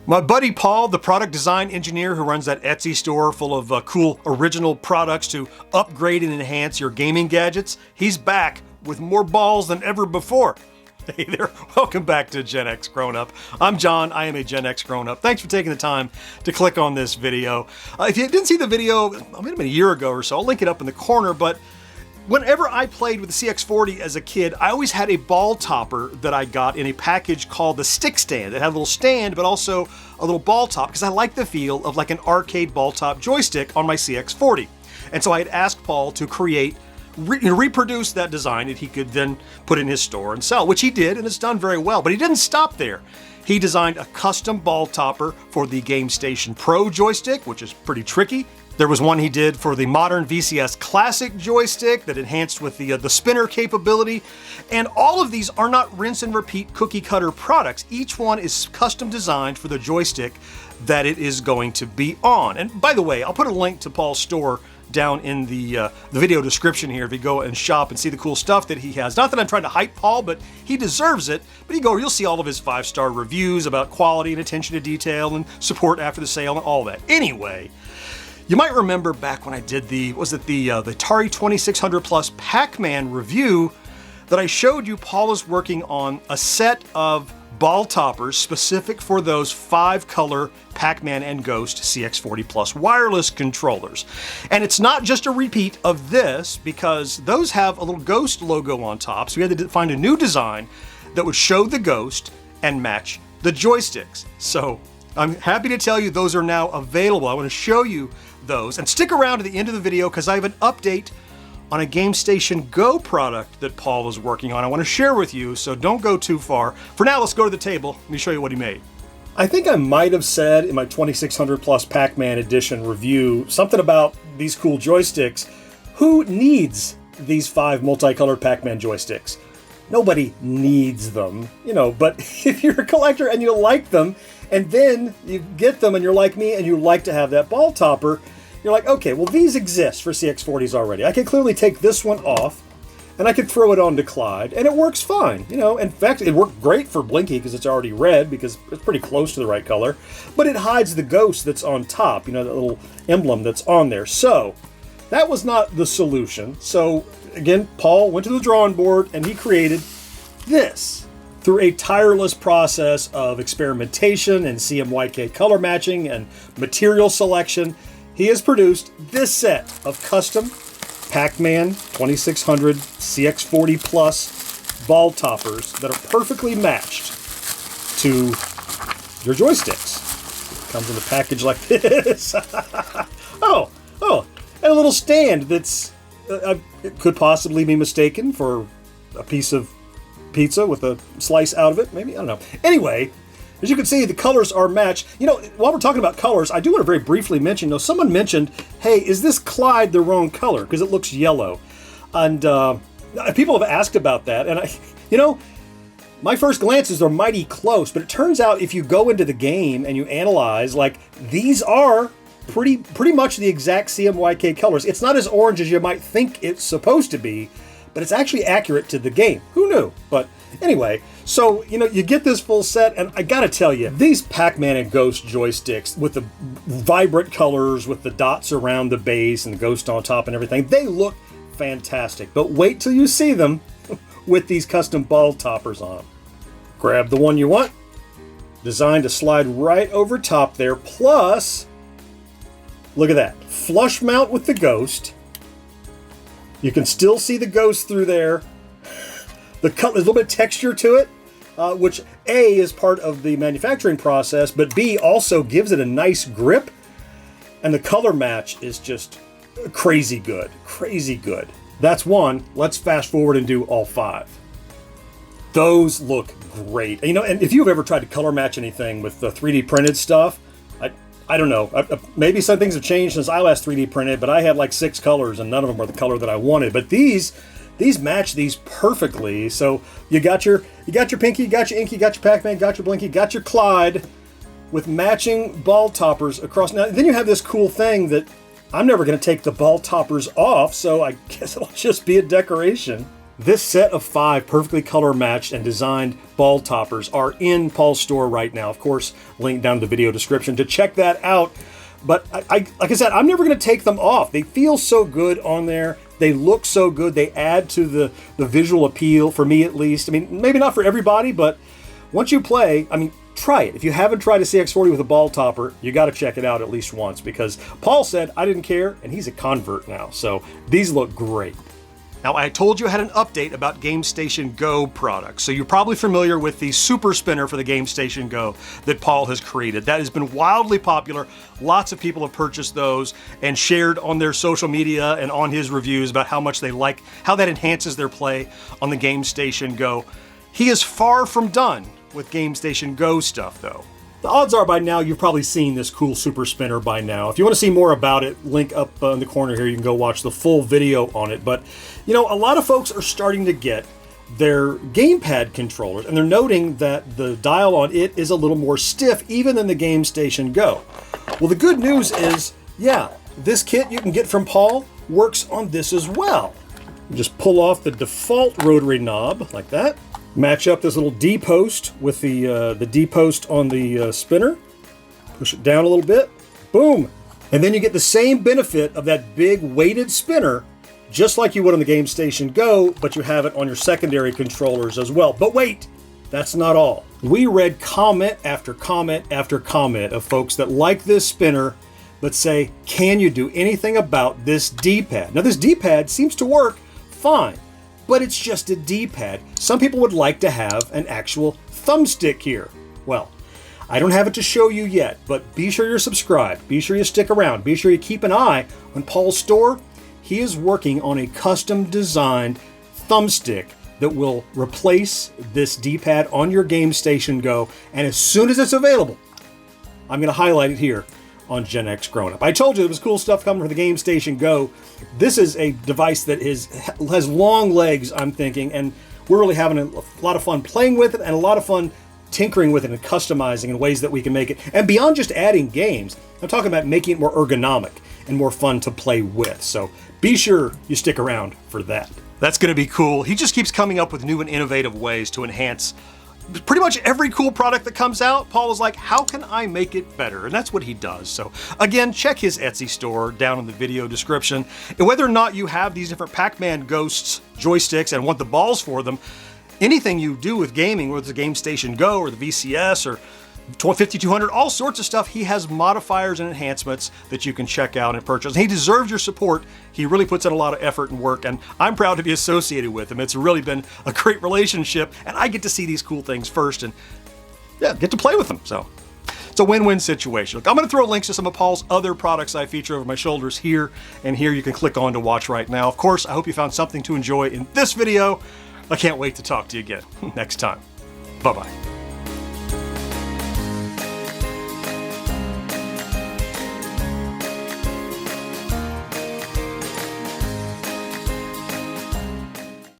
My buddy Paul, the product design engineer who runs that Etsy store full of cool original products to upgrade and enhance your gaming gadgets, he's back with more balls than ever before. Hey there, welcome back to Gen X Grown Up. I'm John, I am a Gen X Grown Up. Thanks for taking the time to click on this video. If you didn't see the video, it might have been a year ago or so, I'll link it up in the corner, but whenever I played with the CX-40 as a kid, I always had a ball topper that I got in a package called the Stick Stand. It had a little stand, but also a little ball top, because I like the feel of like an arcade ball top joystick on my CX-40. And so I had asked Paul to reproduce that design that he could then put in his store and sell, which he did, and it's done very well. But he didn't stop there. He designed a custom ball topper for the Game Station Pro joystick, which is pretty tricky. There was one he did for the modern VCS Classic joystick that enhanced with the spinner capability. And all of these are not rinse and repeat cookie cutter products. Each one is custom designed for the joystick that it is going to be on. And by the way, I'll put a link to Paul's store down in the video description here if you go and shop and see the cool stuff that he has. Not that I'm trying to hype Paul, but he deserves it. But you'll see all of his 5-star reviews about quality and attention to detail and support after the sale and all that. Anyway, you might remember back when I did the Atari 2600 Plus Pac-Man review that I showed you Paul is working on a set of ball toppers specific for those 5-color Pac-Man and Ghost CX-40 Plus wireless controllers. And it's not just a repeat of this, because those have a little Ghost logo on top, so we had to find a new design that would show the Ghost and match the joysticks. So I'm happy to tell you those are now available. I want to show you those. And stick around to the end of the video because I have an update on a Game Station Go product that Paul is working on. I want to share with you, so don't go too far. For now, let's go to the table. Let me show you what he made. I think I might have said in my 2600 Plus Pac-Man Edition review something about these cool joysticks. Who needs these 5 multicolored Pac-Man joysticks? Nobody needs them, but if you're a collector and you like them, and then you get them and you're like me and you like to have that ball topper, you're like, okay, well, these exist for CX-40s already. I can clearly take this one off and I can throw it onto Clyde and it works fine. In fact, it worked great for Blinky because it's already red because it's pretty close to the right color, but it hides the Ghost that's on top, that little emblem that's on there. So that was not the solution. So again, Paul went to the drawing board and he created this. Through a tireless process of experimentation and CMYK color matching and material selection, he has produced this set of custom Pac-Man 2600 CX-40 Plus ball toppers that are perfectly matched to your joysticks. Comes in a package like this. Oh, and a little stand that's it could possibly be mistaken for a piece of pizza with a slice out of it, maybe, I don't know. Anyway, as you can see, the colors are matched. While we're talking about colors, I do want to very briefly mention, someone mentioned, hey, is this Clyde the wrong color? Because it looks yellow. And people have asked about that. And my first glances are mighty close, but it turns out if you go into the game and you analyze, these are pretty much the exact CMYK colors. It's not as orange as you might think it's supposed to be, but it's actually accurate to the game. Who knew? But anyway, so, you get this full set, and I gotta tell you, these Pac-Man and Ghost joysticks with the vibrant colors, with the dots around the base and the Ghost on top and everything, they look fantastic. But wait till you see them with these custom ball toppers on them. Grab the one you want, designed to slide right over top there, plus, look at that, flush mount with the Ghost. You can still see the Ghost through there. There's a little bit of texture to it, which A, is part of the manufacturing process, but B, also gives it a nice grip. And the color match is just crazy good. Crazy good. That's one. Let's fast forward and do all 5. Those look great. And if you've ever tried to color match anything with the 3D printed stuff, I don't know. Maybe some things have changed since I last 3D printed, but I had like 6 colors and none of them were the color that I wanted. But these match these perfectly. So you got your Pinky, got your Inky, got your Pac-Man, got your Blinky, got your Clyde with matching ball toppers across. Now, then you have this cool thing that I'm never going to take the ball toppers off, so I guess it'll just be a decoration. This set of 5 perfectly color matched and designed ball toppers are in Paul's store right now. Of course, link down in the video description to check that out. But like I said, I'm never going to take them off. They feel so good on there. They look so good. They add to the visual appeal, for me at least. I mean, maybe not for everybody, but once you play, I mean, try it. If you haven't tried a CX-40 with a ball topper, you got to check it out at least once, because Paul said I didn't care, and he's a convert now. So these look great. Now, I told you I had an update about GameStation Go products, so you're probably familiar with the Super Spinner for the GameStation Go that Paul has created. That has been wildly popular. Lots of people have purchased those and shared on their social media and on his reviews about how much they like, how that enhances their play on the GameStation Go. He is far from done with GameStation Go stuff, though. The odds are by now you've probably seen this cool Super Spinner by now. If you want to see more about it, link up in the corner here. You can go watch the full video on it. But, you know, a lot of folks are starting to get their gamepad controllers, and they're noting that the dial on it is a little more stiff even than the GameStation Go. Well, the good news is, yeah, this kit you can get from Paul works on this as well. You just pull off the default rotary knob like that. Match up this little D-post with the D-post on the spinner. Push it down a little bit. Boom! And then you get the same benefit of that big weighted spinner, just like you would on the GameStation Go, but you have it on your secondary controllers as well. But wait! That's not all. We read comment after comment after comment of folks that like this spinner, but say, can you do anything about this D-pad? Now, this D-pad seems to work fine, but it's just a D-pad. Some people would like to have an actual thumbstick here. Well, I don't have it to show you yet, but be sure you're subscribed. Be sure you stick around. Be sure you keep an eye on Paul's store. He is working on a custom designed thumbstick that will replace this D-pad on your GameStation Go. And as soon as it's available, I'm going to highlight it here on GenXGrownUp. I told you there was cool stuff coming from the GameStation Go. This is a device that has long legs, I'm thinking, and we're really having a lot of fun playing with it and a lot of fun tinkering with it and customizing in ways that we can make it. And beyond just adding games, I'm talking about making it more ergonomic and more fun to play with. So be sure you stick around for that. That's going to be cool. He just keeps coming up with new and innovative ways to enhance pretty much every cool product that comes out. Paul is like, how can I make it better? And that's what he does. So again, check his Etsy store down in the video description. And whether or not you have these different Pac-Man Ghosts joysticks and want the balls for them, anything you do with gaming, whether it's a GameStation Go or the VCS or 5200, all sorts of stuff, he has modifiers and enhancements that you can check out and purchase. And he deserves your support. He really puts in a lot of effort and work, and I'm proud to be associated with him. It's really been a great relationship, and I get to see these cool things first and yeah, get to play with them. So it's a win-win situation. Look, I'm going to throw links to some of Paul's other products I feature over my shoulders here, and here you can click on to watch right now. Of course, I hope you found something to enjoy in this video. I can't wait to talk to you again next time. Bye-bye.